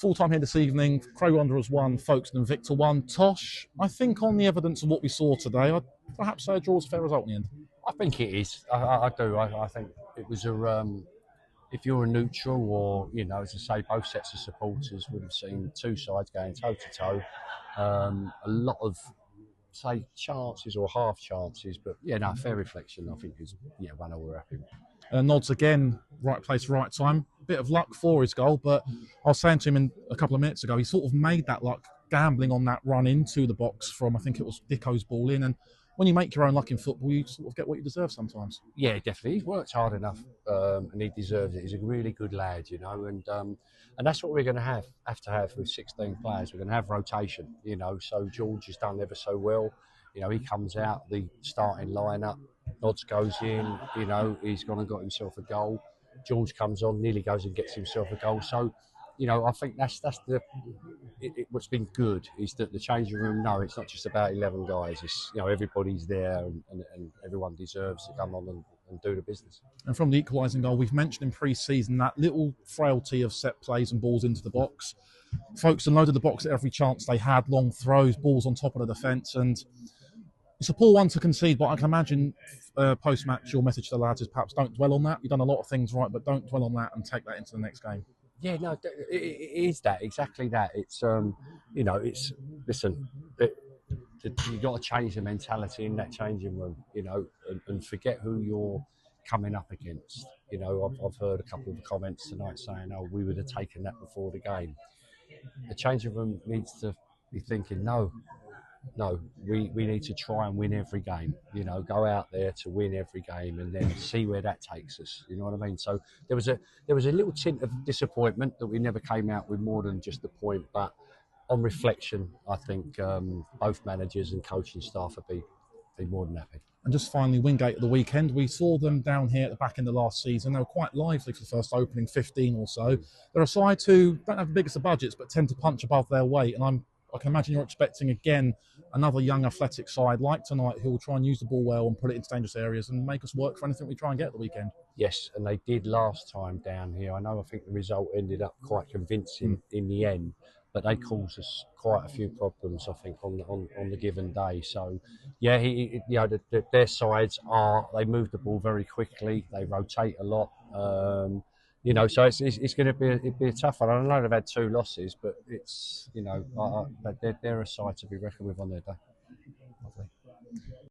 Full time here this evening. Cray Wanderers 1, Folkestone Invicta 1. Tosh, I think on the evidence of what we saw today, I'd perhaps say a draw was a fair result in the end. I think it is. I do. I think it was a. If you're a neutral, or as I say, both sets of supporters would have seen two sides going toe to toe. A lot of say chances or half chances, but fair reflection. I think is 1-0 we're happy with. Nods again, right place, right time. Bit of luck for his goal, but I was saying to him a couple of minutes ago, he sort of made that luck gambling on that run into the box from, I think it was Dicko's ball in. And when you make your own luck in football, you sort of get what you deserve sometimes. Yeah, definitely. He's worked hard enough, and he deserves it. He's a really good lad, and that's what we're going to have with 16 players. We're going to have rotation, So George has done ever so well. He comes out the starting lineup. Nods goes in. He's gone and got himself a goal. George comes on, nearly goes and gets himself a goal. So, I think that's what's been good is that the changing room. No, it's not just about 11 guys. It's everybody's there and everyone deserves to come on and do the business. And from the equalising goal, we've mentioned in pre-season that little frailty of set plays and balls into the box. Folks unloaded the box at every chance they had, long throws, balls on top of the defence, and it's a poor one to concede, but I can imagine post-match your message to the lads is perhaps don't dwell on that. You've done a lot of things right, but don't dwell on that and take that into the next game. Yeah, no, it is that, exactly that. It's, listen, you've got to change the mentality in that changing room, and forget who you're coming up against. I've heard a couple of comments tonight saying, oh, we would have taken that before the game. The changing room needs to be thinking, no, we need to try and win every game. Go out there to win every game and then see where that takes us. You know what I mean? So there was a little tint of disappointment that we never came out with more than just the point. But on reflection, I think both managers and coaching staff would be more than happy. And just finally, Wingate at the weekend. We saw them down here at the back end of last season. They were quite lively for the first opening 15 or so. They're a side who don't have the biggest of budgets, but tend to punch above their weight. And I can imagine you're expecting, again, another young athletic side like tonight who will try and use the ball well and put it into dangerous areas and make us work for anything we try and get at the weekend. Yes, and they did last time down here. I think the result ended up quite convincing in the end, but they caused us quite a few problems, I think, on the given day. So, their sides they move the ball very quickly. They rotate a lot. So it's going to be a tough one. I know they've had 2 losses, but it's they're a side to be reckoned with on their day.